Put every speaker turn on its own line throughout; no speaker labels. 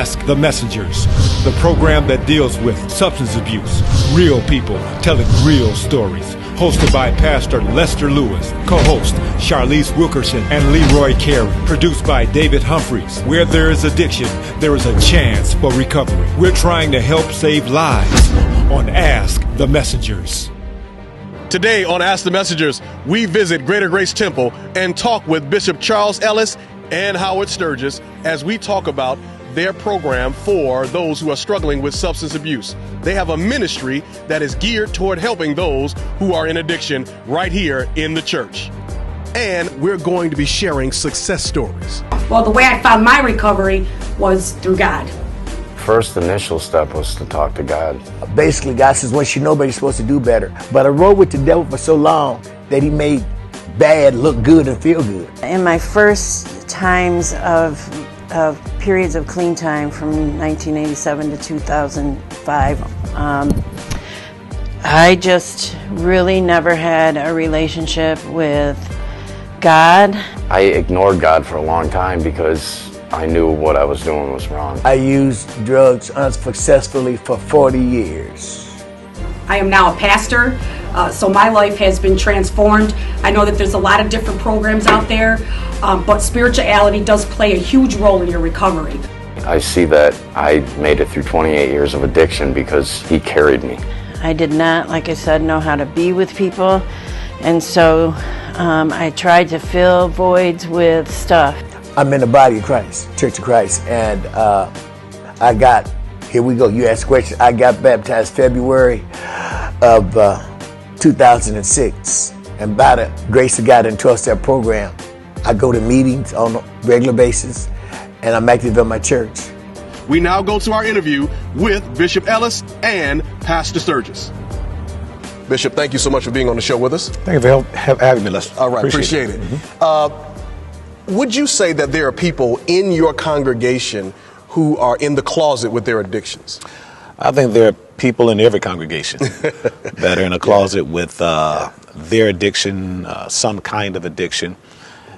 Ask the Messengers, the program that deals with substance abuse, real people telling real stories. Hosted by Pastor Lester Lewis, co-host Charlize Wilkerson and Leroy Carey. Produced by David Humphreys. Where there is addiction, there is a chance for recovery. We're trying to help save lives on Ask the Messengers.
Today on Ask the Messengers, we visit Greater Grace Temple and talk with Bishop Charles Ellis and Howard Stirgus as we talk about their program for those who are struggling with substance abuse. They have a ministry that is geared toward helping those who are in addiction right here in the church. And we're going to be sharing success stories.
Well, the way I found my recovery was through God.
First initial step was to talk to God.
Basically, God says once you know better, you're supposed to do better. But I rode with the devil for so long that he made bad look good and feel good.
In my first times of periods of clean time from 1987 to 2005, I just really never had a relationship with God.
I ignored God for a long time because I knew what I was doing was wrong.
I used drugs unsuccessfully for 40 years.
I am now a pastor, so my life has been transformed. I know that there's a lot of different programs out there, but spirituality does play a huge role in your recovery.
I see that I made it through 28 years of addiction because he carried me.
I did not, like I said, know how to be with people, and so I tried to fill voids with stuff.
I'm in the body of Christ, Church of Christ, and here we go, you asked questions. I got baptized February of 2006, and by the grace of God and 12-step program, I go to meetings on a regular basis, and I'm active in my church.
We now go to our interview with Bishop Ellis and Pastor Stirgus. Bishop, thank you so much for being on the show with us.
Thank you for having me, Lester.
All right, appreciate it. Mm-hmm. Would you say that there are people in your congregation who are in the closet with their addictions?
I think there are people in every congregation that are in a closet with their addiction, some kind of addiction.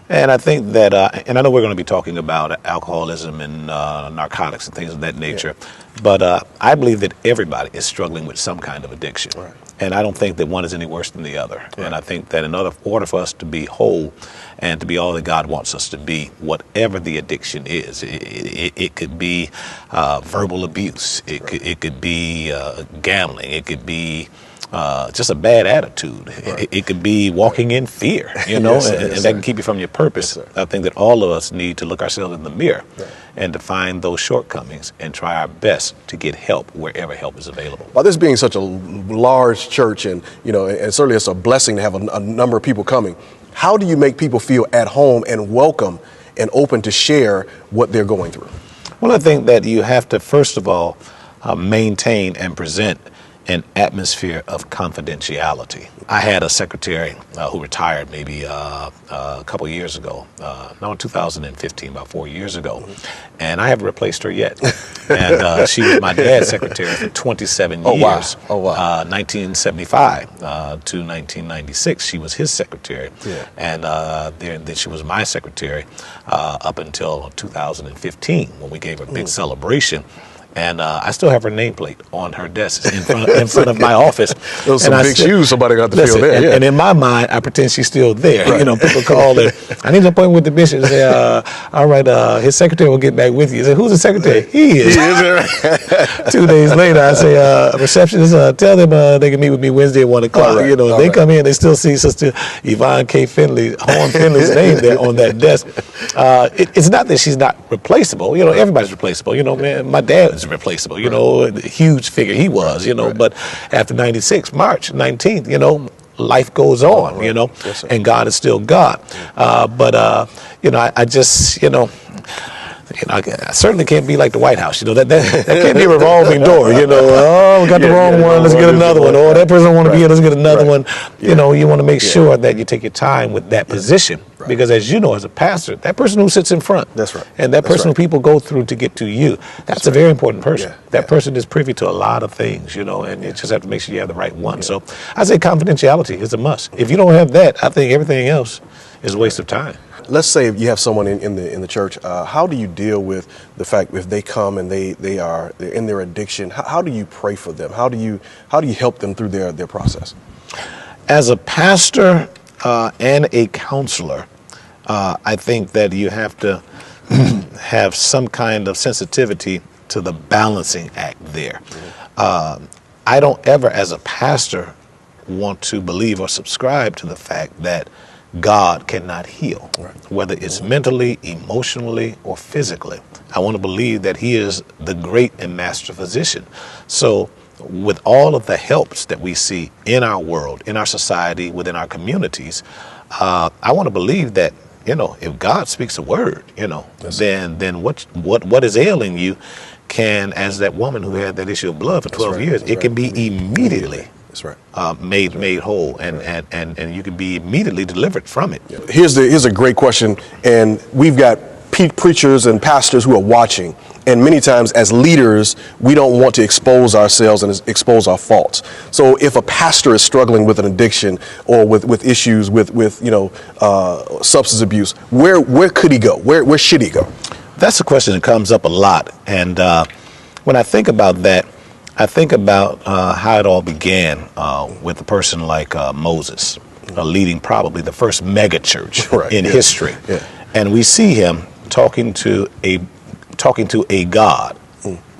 And I think that, and I know we're going to be talking about alcoholism and narcotics and things of that nature, but I believe that everybody is struggling with some kind of addiction. Right. And I don't think that one is any worse than the other. Right. And I think that in order for us to be whole and to be all that God wants us to be, whatever the addiction is, it could be verbal abuse, it could be gambling, it could be just a bad attitude. Right. It could be walking in fear, you know, yes, and that can keep you from your purpose. Yes, I think that all of us need to look ourselves in the mirror and to find those shortcomings and try our best to get help wherever help is available.
By this being such a large church, and you know, and certainly it's a blessing to have a number of people coming, how do you make people feel at home and welcome and open to share what they're going through?
Well, I think that you have to, first of all, maintain and present an atmosphere of confidentiality. I had a secretary who retired maybe a couple years ago, no, in 2015, about 4 years ago, and I haven't replaced her yet. And she was my dad's secretary for 27 years.
Oh, wow.
1975 to 1996, she was his secretary. Yeah. And then she was my secretary up until 2015 when we gave her a big celebration. And I still have her nameplate on her desk in front of my office.
Those some big shoes somebody got to fill there.
And in my mind, I pretend she's still there. Right. You know, people call her, I need an appointment with the bishop. And say, all right, his secretary will get back with you. I say, who's the secretary? He is. 2 days later, I say, receptionist, tell them they can meet with me Wednesday at 1 o'clock. Right. You know, they come in, they still see Sister Yvonne K. Horn Finley's name there on that desk. It's not that she's not replaceable. You know, everybody's replaceable. You know, man, my dad is replaceable, you know, the huge figure he was, you know, but after 96, March 19th, you know, life goes on, you know, and God is still God. But you know, I just, you know, I certainly can't be like the White House, you know, that can't be a revolving door, you know, oh, we got the wrong one, let's get another one, oh, that person don't want to be here, let's get another one. You know, you want to make sure that you take your time with that position, because as you know, as a pastor, that person who sits in front, and that person who people go through to get to you, that's a very important person. That person is privy to a lot of things, you know, and you just have to make sure you have the right one. So I say confidentiality is a must. If you don't have that, I think everything else is a waste of time.
let's say you have someone in the church. How do you deal with the fact if they come and they're in their addiction? How do you pray for them? How do you help them through their process?
As a pastor and a counselor, I think that you have to have some kind of sensitivity to the balancing act there. I don't ever, as a pastor, want to believe or subscribe to the fact that God cannot heal, whether it's mentally, emotionally, or physically. I want to believe that He is the great and master physician. So with all of the helps that we see in our world, in our society, within our communities, I want to believe that, if God speaks a word, then what is ailing you can, as that woman who had that issue of blood for 12 years, it can be immediately made whole, and you can be immediately delivered from it.
Here's a great question, and we've got preachers and pastors who are watching, and many times as leaders we don't want to expose ourselves and expose our faults. So if a pastor is struggling with an addiction or with issues with substance abuse, where could he go? Where should he go?
That's a question that comes up a lot, and when I think about that, I think about how it all began with a person like Moses, leading probably the first mega church in history. And we see him talking to a God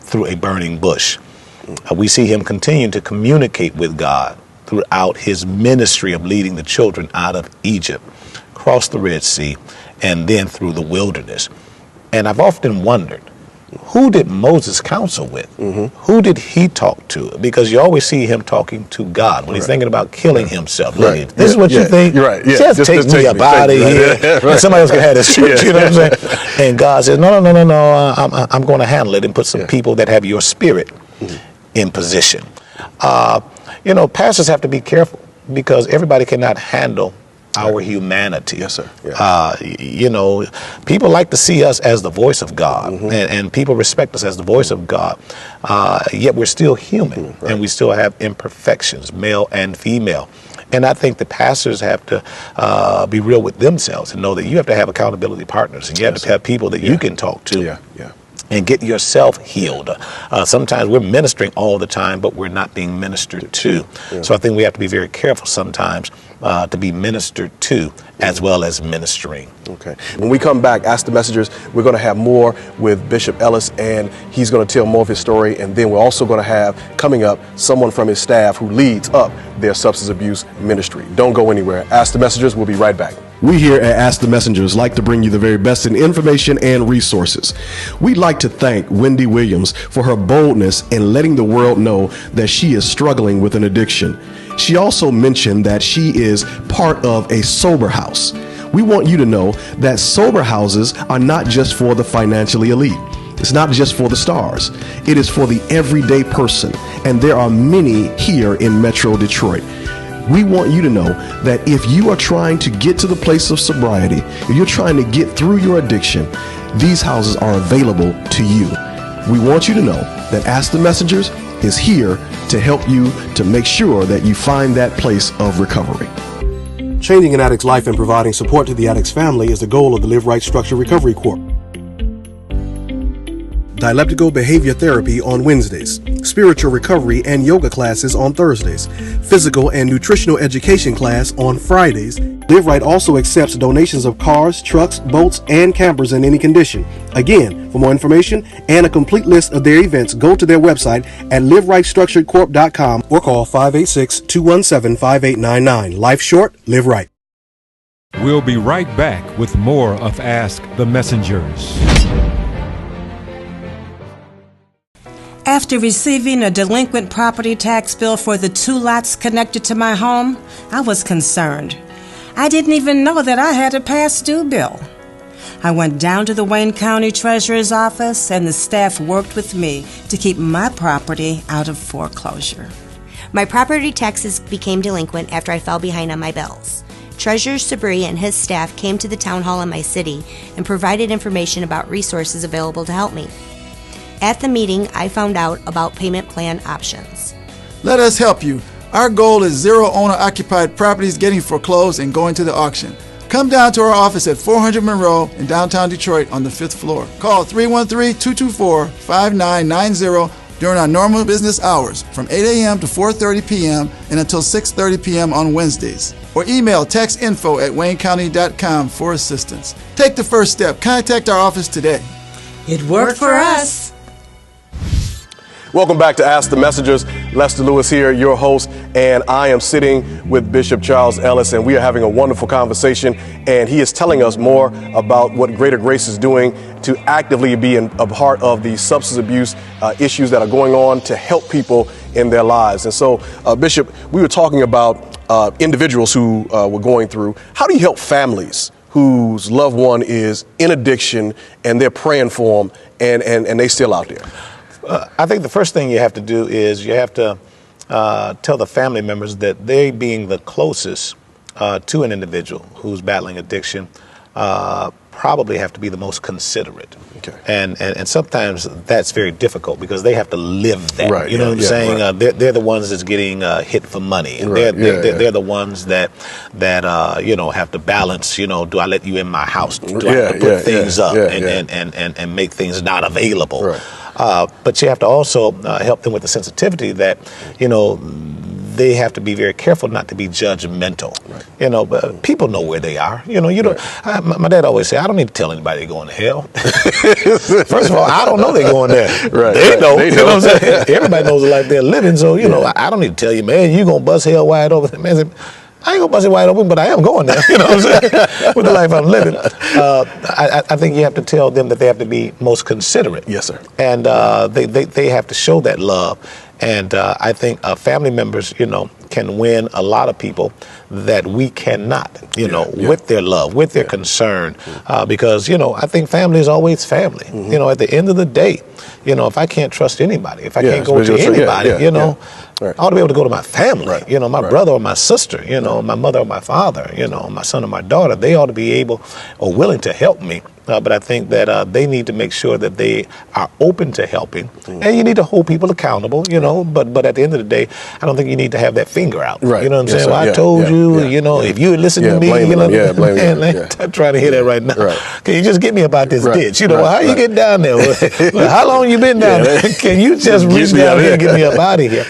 through a burning bush. We see him continue to communicate with God throughout his ministry of leading the children out of Egypt, across the Red Sea, and then through the wilderness. And I've often wondered, who did Moses counsel with? Who did he talk to? Because you always see him talking to God when he's thinking about killing himself. Look, this is what you think?
You're right.
Just take me up out of here. And somebody else can have this church, you know what I'm saying? And God says, no, I'm going to handle it and put some people that have your spirit in position. Pastors have to be careful because everybody cannot handle our humanity.
Yes, sir.
People like to see us as the voice of God, and people respect us as the voice of God. Yet we're still human, and we still have imperfections, male and female. And I think the pastors have to be real with themselves and know that you have to have accountability partners, and you have to have people that you can talk to. And get yourself healed. Sometimes we're ministering all the time, but we're not being ministered to. So I think we have to be very careful sometimes to be ministered to as well as ministering.
Okay. When we come back, Ask the Messengers, we're going to have more with Bishop Ellis, and he's going to tell more of his story. And then we're also going to have, coming up, someone from his staff who leads up their substance abuse ministry. Don't go anywhere. Ask the Messengers. We'll be right back. We here at Ask the Messengers like to bring you the very best in information and resources. We'd like to thank Wendy Williams for her boldness in letting the world know that she is struggling with an addiction. She also mentioned that she is part of a sober house. We want you to know that sober houses are not just for the financially elite. It's not just for the stars. It is for the everyday person, and there are many here in Metro Detroit. We want you to know that if you are trying to get to the place of sobriety, if you're trying to get through your addiction, these houses are available to you. We want you to know that Ask the Messengers is here to help you to make sure that you find that place of recovery. Changing an addict's life and providing support to the addict's family is the goal of the Live Right Structured Recovery Corp. Dialectical behavior therapy on Wednesdays, spiritual recovery and yoga classes on Thursdays, physical and nutritional education class on Fridays. Live Right also accepts donations of cars, trucks, boats, and campers in any condition. Again, for more information and a complete list of their events, go to their website at liverightstructuredcorp.com or call 586-217-5899. Life short, live right.
We'll be right back with more of Ask the Messengers.
After receiving a delinquent property tax bill for the 2 lots connected to my home, I was concerned. I didn't even know that I had a past due bill. I went down to the Wayne County Treasurer's office, and the staff worked with me to keep my property out of foreclosure.
My property taxes became delinquent after I fell behind on my bills. Treasurer Sabri and his staff came to the town hall in my city and provided information about resources available to help me. At the meeting, I found out about payment plan options.
Let us help you. Our goal is 0 owner-occupied properties getting foreclosed and going to the auction. Come down to our office at 400 Monroe in downtown Detroit on the 5th floor. Call 313-224-5990 during our normal business hours from 8 a.m. to 4:30 p.m. and until 6:30 p.m. on Wednesdays. Or email textinfo@waynecounty.com for assistance. Take the first step. Contact our office today.
It worked for us.
Welcome back to Ask the Messengers. Lester Lewis here, your host, and I am sitting with Bishop Charles Ellis, and we are having a wonderful conversation, and he is telling us more about what Greater Grace is doing to actively be a part of the substance abuse issues that are going on to help people in their lives. And so, Bishop, we were talking about individuals who were going through. How do you help families whose loved one is in addiction and they're praying for them and they still out there?
I think the first thing you have to do is you have to tell the family members that they being the closest to an individual who's battling addiction probably have to be the most considerate. Okay. And sometimes that's very difficult because they have to live that. Right, you know what I'm saying? Right. They're the ones that's getting hit for money. And right, they're the ones that have to balance, do I let you in my house? Do I have to put things up and make things not available? Right. But you have to also help them with the sensitivity that, they have to be very careful not to be judgmental. Right. But people know where they are. My dad always said, I don't need to tell anybody they're going to hell. First of all, I don't know they're going there. Right. They know. You know what I'm saying? Everybody knows the life they're living. So, I don't need to tell you, man, you're going to bust hell wide open. Man, I ain't gonna bust it wide open, but I am going there. You know what I'm saying? With the life I'm living. I think you have to tell them that they have to be most considerate. Yes, sir. And they have to show that love. And I think family members, can win a lot of people that we cannot, with their love, with their concern. Because, I think family is always family. Mm-hmm. At the end of the day, if I can't trust anybody, if I can't go to anybody, right. I ought to be able to go to my family, right. My brother or my sister, my mother or my father, my son or my daughter. They ought to be able or willing to help me. But I think that they need to make sure that they are open to helping. Mm. And you need to hold people accountable, But at the end of the day, I don't think you need to have that finger out. Right. You know what I'm saying? Well, I told you, if you had listened to me, I'm trying to hear that right now. Right. Can you just get me about this ditch? How you get down there? Well, how long you been down there? Can you just reach down here and get me up out of here?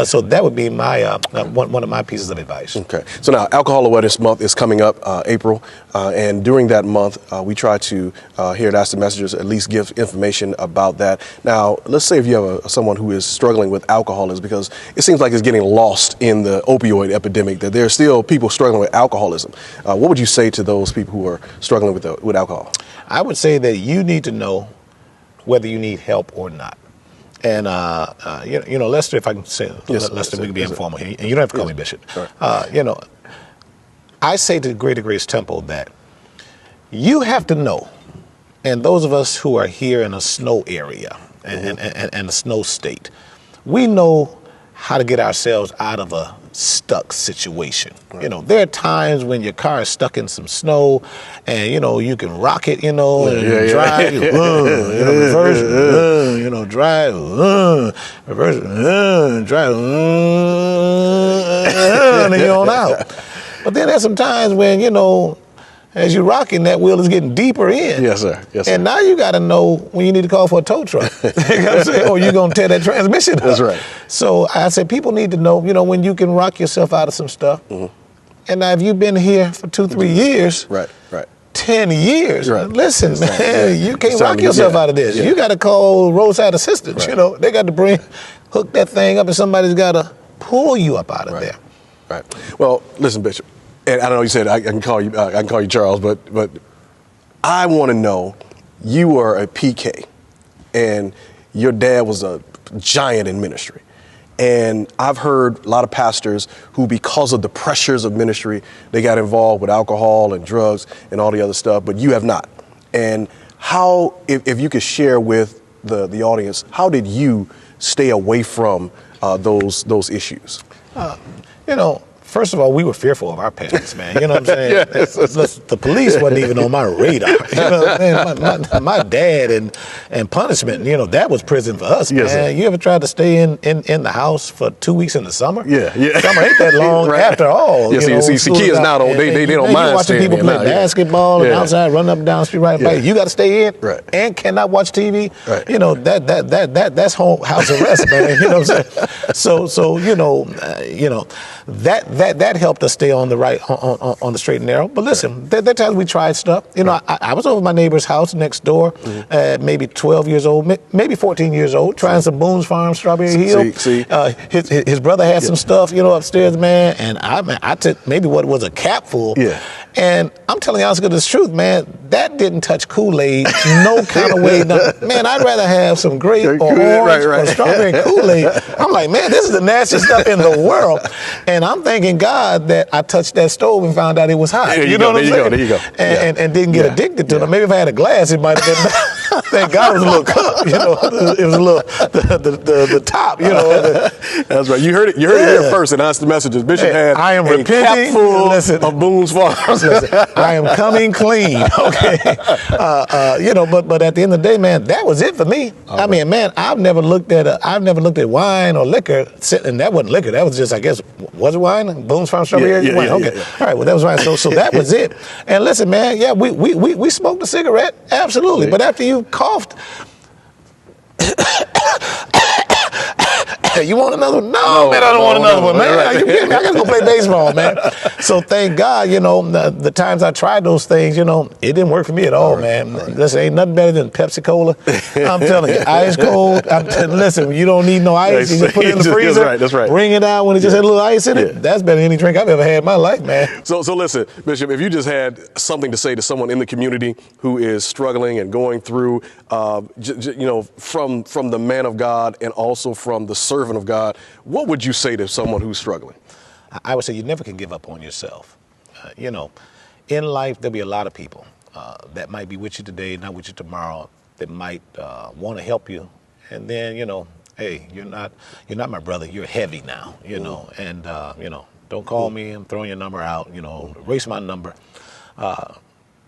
So that would be my one of my pieces of advice. Okay. So now, Alcohol Awareness Month is coming up, April, and during that month, we try to here at Ask the Messengers at least give information about that. Now, let's say if you have someone who is struggling with alcoholism, because it seems like it's getting lost in the opioid epidemic, that there are still people struggling with alcoholism. What would you say to those people who are struggling with alcohol? I would say that you need to know whether you need help or not. And, Lester, if I can say, Lester, we can be informal here, and you don't have to call me Bishop. Right. I say to Greater Grace Temple that you have to know, and those of us who are here in a snow area and a snow state, we know how to get ourselves out of a stuck situation. Right. There are times when your car is stuck in some snow and, you can rock it, and drive, reverse, drive, reverse, drive, and you're on out. But then there's some times when, as you're rocking, that wheel is getting deeper in. Yes, sir. Yes, sir. And now you got to know when you need to call for a tow truck. You know what I'm saying? Or you're going to tear that transmission up. That's right. So I said people need to know, when you can rock yourself out of some stuff. Mm-hmm. And now if you've been here for 2-3 years, right, 10 years, listen, man, you can't rock yourself out of this. Yeah. You got to call roadside assistance. Right. They got to hook that thing up, and somebody's got to pull you up out of there. Right. Well, listen, Bishop. And I don't know, you said I can call you Charles, but I want to know, you were a PK, and your dad was a giant in ministry. And I've heard a lot of pastors who, because of the pressures of ministry, they got involved with alcohol and drugs and all the other stuff, but you have not. And how, if you could share with the audience, how did you stay away from those issues? First of all, we were fearful of our parents, man. You know what I'm saying? The police wasn't even on my radar. You know what I'm saying? My dad and punishment, you know, that was prison for us, man.
Sir.
You ever tried to stay in the house for 2 weeks in the summer?
Yeah.
Summer ain't that long
Right.
after all.
Yes,
you know,
see, kids now don't they don't mind
watching
staying
people
in
play
now,
basketball and outside, run up and down the street, right? You got to stay in and cannot watch TV.
Right.
You know that's house arrest, man. You know what I'm saying? So you know that helped us stay on the right on the straight and narrow. But listen, there are times we tried stuff. You know, I was over my neighbor's house next door, maybe 12 years old, maybe 14 years old, trying some Boone's Farm Strawberry Hill. His brother had some stuff, you know, upstairs, man, and I took maybe what was a capful. And I'm telling you, honestly, the truth, man, that didn't touch Kool-Aid no kind of way. Man, I'd rather have some grape or orange or strawberry Kool-Aid. I'm like, man, this is the nastiest stuff in the world. And I'm thanking God that I touched that stove and found out it was hot. You know what I'm saying? There you go. And didn't get addicted to it. Maybe if I had a glass, it might have been. Thank God it was a little cup. You know, it was a little the top. You know.
That's right. You heard it. You heard it here first. And that's the messages. Bishop had
I am
a
repenting.
cap full of Boone's Farms.
I am coming clean. Okay. You know, but at the end of the day, man, that was it for me. I mean, man, I've never looked at wine or liquor, and that wasn't liquor. That was just, I guess, was it wine? Boone's Farm Strawberry wine. Okay. All right. Well, that was wine. So that was it. And listen, man, yeah, we smoked a cigarette, absolutely. But after you coughed. You want another one? No, man, I don't want another one, man. Are you kidding me? I gotta go play baseball, man. So thank God, you know, the times I tried those things, you know, it didn't work for me at all, man. Listen, ain't nothing better than Pepsi Cola. I'm telling you, ice cold. Listen, you don't need no ice. You just put it in the freezer.
That's right.
Bring it out when it just had a little ice in it. That's better than any drink I've ever had in my life, man.
So listen, Bishop, if you just had something to say to someone in the community who is struggling and going through, you know, from the man of God and also from the servant of God, what would you say to someone who's struggling?
I would say you never can give up on yourself. You know, in life, there'll be a lot of people that might be with you today, not with you tomorrow, that might want to help you. And then, you know, hey, you're not my brother, you're heavy now, you know, and, you know, don't call me, I'm throwing your number out, you know, erase my number.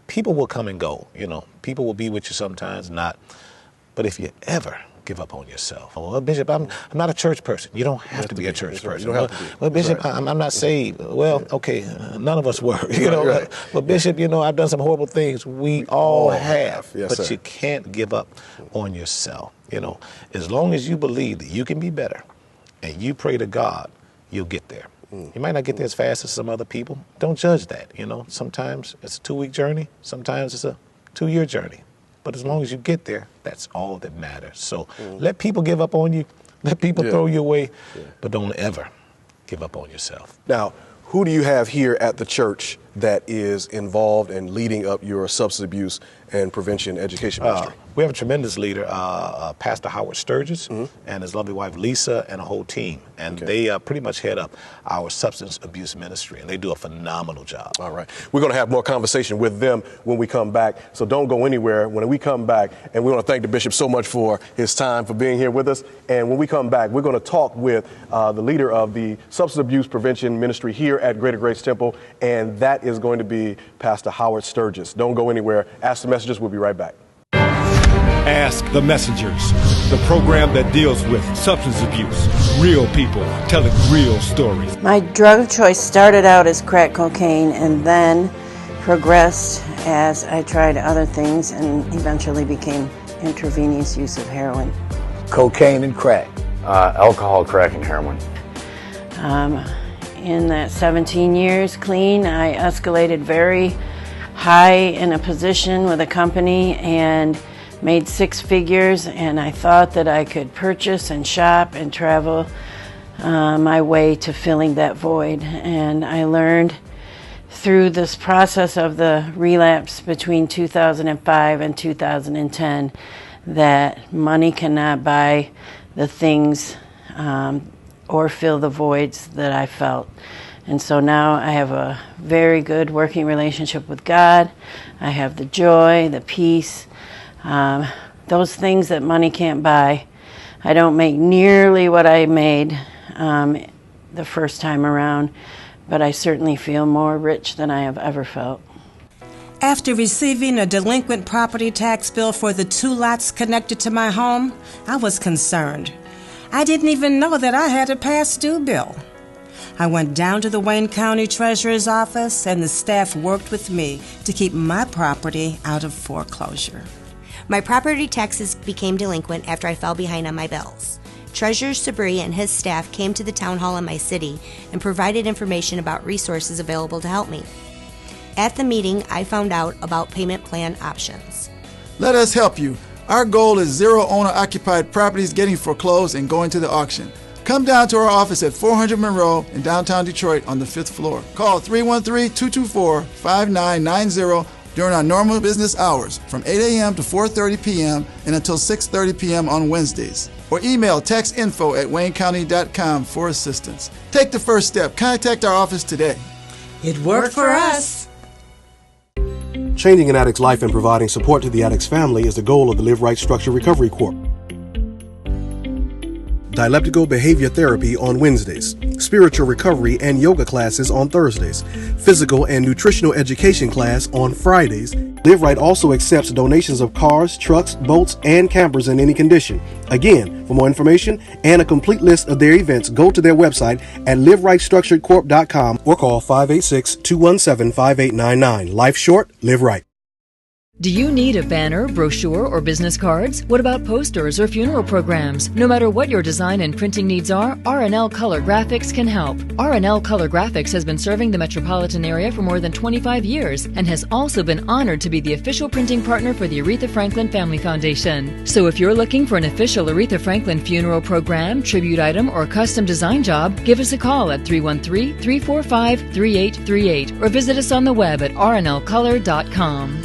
People will come and go, you know, people will be with you sometimes, not. But if you ever give up on yourself. Well, Bishop, I'm not a church person. You don't have to be a church person.
You don't have to be.
Well, Bishop, I'm not saved. Well, okay, none of us were. You know, but Bishop, you know, I've done some horrible things. We all have.
Yes,
but
sir.
you can't give up on yourself. You know, as long as you believe that you can be better, and you pray to God, you'll get there. You might not get there as fast as some other people. Don't judge that. You know, sometimes it's a 2-week journey. Sometimes it's a 2-year journey. But as long as you get there, that's all that matters. So let people give up on you. Let people throw you away. But don't ever give up on yourself.
Now, who do you have here at the church that is involved in leading up your substance abuse and prevention education ministry?
We have a tremendous leader, Pastor Howard Stirgus, and his lovely wife Lisa, and a whole team. And they pretty much head up our substance abuse ministry, and they do a phenomenal job.
All right. We're going to have more conversation with them when we come back, so don't go anywhere. When we come back, and we want to thank the Bishop so much for his time, for being here with us. And when we come back, we're going to talk with the leader of the substance abuse prevention ministry here at Greater Grace Temple, and that is going to be Pastor Howard Stirgus. Don't go anywhere. Ask the Messages. We'll be right back.
Ask the Messengers, the program that deals with substance abuse, real people telling real stories.
My drug of choice started out as crack cocaine and then progressed as I tried other things and eventually became intravenous use of heroin.
Cocaine and crack.
Alcohol, crack, and heroin.
In that 17 years clean, I escalated very high in a position with a company and made 6 figures, and I thought that I could purchase and shop and travel my way to filling that void. And I learned through this process of the relapse between 2005 and 2010 that money cannot buy the things or fill the voids that I felt. And so now I have a very good working relationship with God. I have the joy, the peace, those things that money can't buy. I don't make nearly what I made the first time around, but I certainly feel more rich than I have ever felt.
After receiving a delinquent property tax bill for the 2 lots connected to my home, I was concerned. I didn't even know that I had a past due bill. I went down to the Wayne County Treasurer's office, and the staff worked with me to keep my property out of foreclosure.
My property taxes became delinquent after I fell behind on my bills. Treasurer Sabri and his staff came to the town hall in my city and provided information about resources available to help me. At the meeting, I found out about payment plan options.
Let us help you. Our goal is 0 owner-occupied properties getting foreclosed and going to the auction. Come down to our office at 400 Monroe in downtown Detroit on the 5th floor. Call 313-224-5990 during our normal business hours from 8 a.m. to 4:30 p.m. and until 6:30 p.m. on Wednesdays. Or email textinfo@waynecounty.com for assistance. Take the first step. Contact our office today.
It worked for us.
Changing an addict's life and providing support to the addict's family is the goal of the Live Right Structured Recovery Corp. Dialectical behavior therapy on Wednesdays, spiritual recovery and yoga classes on Thursdays, physical and nutritional education class on Fridays. Live Right also accepts donations of cars, trucks, boats, and campers in any condition. Again, for more information and a complete list of their events, go to their website at liverightstructuredcorp.com or call 586-217-5899. Life short, live right.
Do you need a banner, brochure, or business cards? What about posters or funeral programs? No matter what your design and printing needs are, R&L Color Graphics can help. R&L Color Graphics has been serving the metropolitan area for more than 25 years and has also been honored to be the official printing partner for the Aretha Franklin Family Foundation. So if you're looking for an official Aretha Franklin funeral program, tribute item, or custom design job, give us a call at 313-345-3838 or visit us on the web at rnlcolor.com.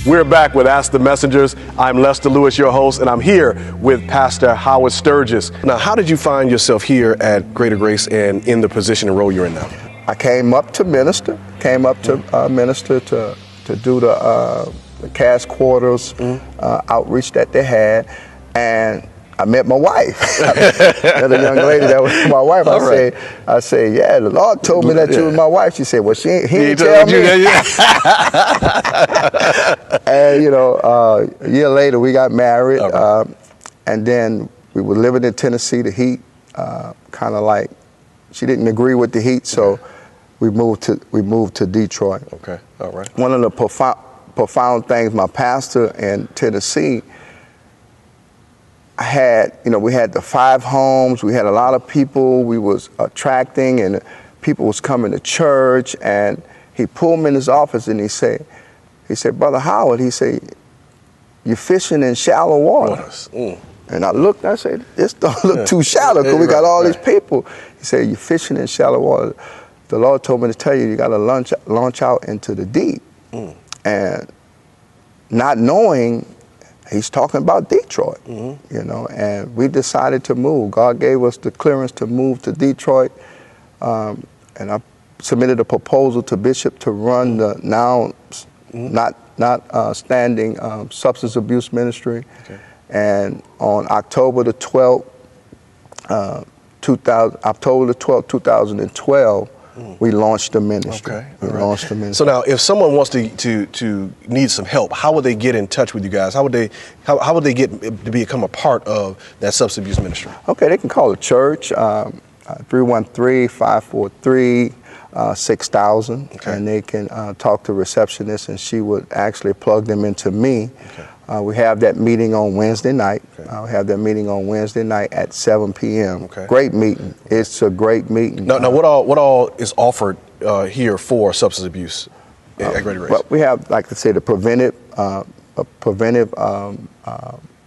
We're back with Ask the Messengers. I'm Lester Lewis, your host, and I'm here with Pastor Howard Stirgus. Now, how did you find yourself here at Greater Grace and in the position and role you're in now?
I came up to minister to do the cash quarters outreach that they had, and I met my wife. Met a young lady that was my wife. I said, yeah, the Lord told me that you was my wife. She said, well, he didn't tell me. And a year later we got married, and then we were living in Tennessee. The heat, kind of like, she didn't agree with the heat, so we moved to Detroit.
Okay, all right.
One of the profound things, my pastor in Tennessee. We had the 5 homes, we had a lot of people we was attracting, and people was coming to church, and he pulled me in his office and he said, Brother Howard, he said, you're fishing in shallow water. And I looked, I said, this don't look too shallow because we got all these people. He said, you're fishing in shallow water. The Lord told me to tell you got to launch out into the deep. And not knowing, he's talking about Detroit, and we decided to move. God gave us the clearance to move to Detroit, and I submitted a proposal to Bishop to run the now not standing substance abuse ministry. Okay. And on October the 12th, 2012, we launched the ministry.
Okay.
Launched the ministry.
So now, if someone wants to need some help, how would they get in touch with you guys? How would they get to become a part of that substance abuse ministry?
Okay, they can call the church 313-543-6000, and they can talk to receptionist, and she would actually plug them into me. Okay. We have that meeting on Wednesday night. We have that meeting on Wednesday night at 7 p.m. Okay. Great meeting. It's a great meeting.
Now, what all is offered here for substance abuse at Greater Grace?
Well, we have, like I say, the preventive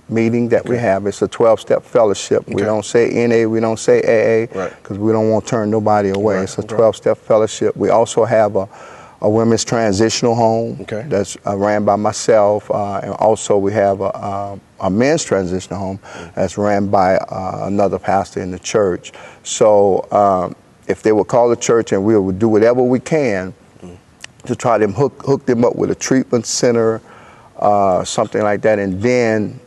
meeting that we have. It's a 12-step fellowship. We don't say NA, we don't say AA, because we don't want to turn nobody away. It's a 12-step fellowship. We also have a women's transitional home that's ran by myself, and also we have a men's transitional home that's ran by another pastor in the church. So if they would call the church, and we would do whatever we can to try to hook them up with a treatment center, something like that, and then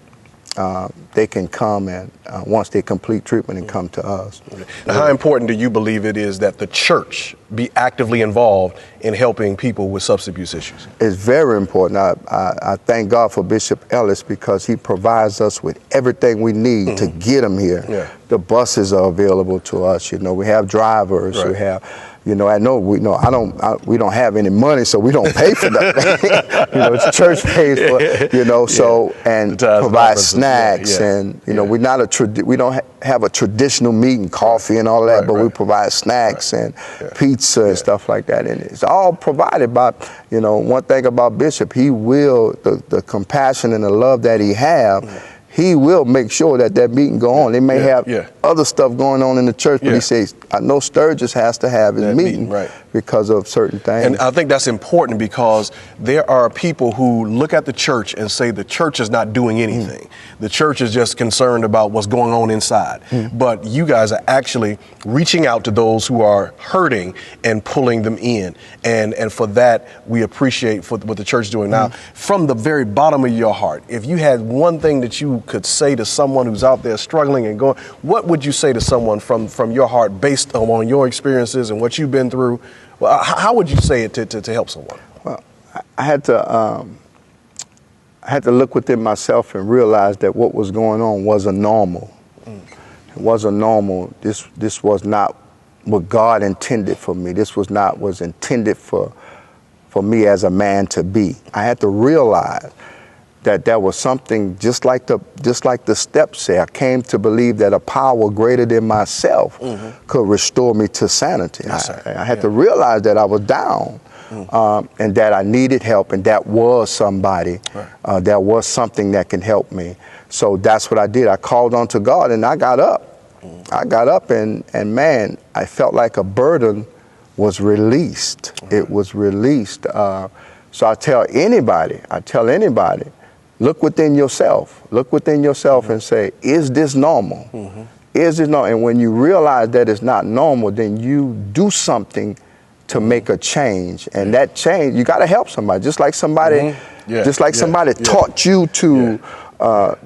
they can come and once they complete treatment and come to us.
Now, how important do you believe it is that the church be actively involved in helping people with substance abuse issues?
It's very important. I thank God for Bishop Ellis because he provides us with everything we need to get them here.
Yeah.
The buses are available to us. You know, we have drivers.
Right.
We have, you know, we don't have any money, so we don't pay for that. You know, the church pays for, you know, so, and provide snacks, and, you know, we don't have a traditional meat and coffee and all that, but we provide snacks and pizza and stuff like that. And it's all provided by, you know, one thing about Bishop, he will, the compassion and the love that he have, he will make sure that meeting go on. They may have other stuff going on in the church, but he says, I know Stirgus has to have his meeting because of certain things.
And I think that's important because there are people who look at the church and say the church is not doing anything. The church is just concerned about what's going on inside. But you guys are actually reaching out to those who are hurting and pulling them in. And for that, we appreciate what the church is doing. Now, from the very bottom of your heart, if you had one thing that you could say to someone who's out there struggling and going, what would you say to someone from your heart based on your experiences and what you've been through? Well, how would you say it to help someone?
Well, I had to look within myself and realize that what was going on wasn't normal. It wasn't normal. This was not what God intended for me. This was not was intended for me as a man to be. I had to realize that there was something just like the steps say. I came to believe that a power greater than myself could restore me to sanity. I had to realize that I was down. And that I needed help, and that was somebody, that was something that can help me. So that's what I did. I called on to God, and I got up. I got up, and man, I felt like a burden was released. It was released. So I tell anybody, look within yourself. Look within yourself and say, is this normal? Is this normal? And when you realize that it's not normal, then you do something to make a change, and that change, you got to help somebody. Just like somebody, somebody taught you to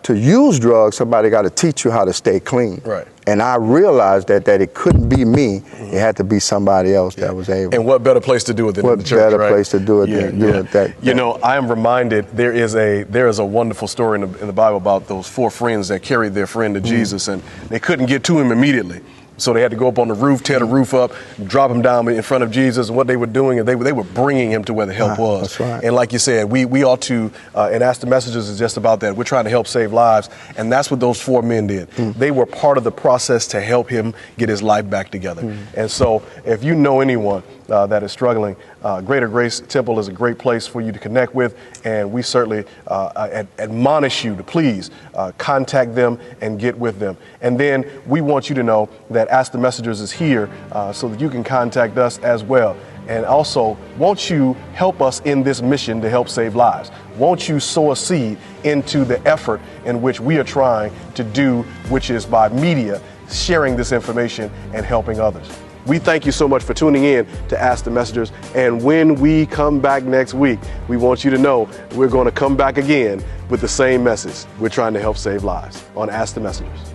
use drugs, somebody got to teach you how to stay clean. Right. And I realized that it couldn't be me; it had to be somebody else that was able.
And what better place to do it than in the church?
What better place to do it than doing that?
You know, I am reminded there is a wonderful story in the Bible about those 4 friends that carried their friend to Jesus, and they couldn't get to him immediately. So they had to go up on the roof, tear the roof up, drop him down in front of Jesus. And what they were doing is they were bringing him to where the help was.
That's right.
And like you said, we ought to, and Ask the Messengers is just about that. We're trying to help save lives. And that's what those 4 men did. They were part of the process to help him get his life back together. And so if you know anyone that is struggling, Greater Grace Temple is a great place for you to connect with, and we certainly admonish you to please contact them and get with them. And then we want you to know that Ask the Messengers is here so that you can contact us as well. And also, won't you help us in this mission to help save lives? Won't you sow a seed into the effort in which we are trying to do, which is by media, sharing this information and helping others. We thank you so much for tuning in to Ask the Messengers. And when we come back next week, we want you to know we're going to come back again with the same message. We're trying to help save lives on Ask the Messengers.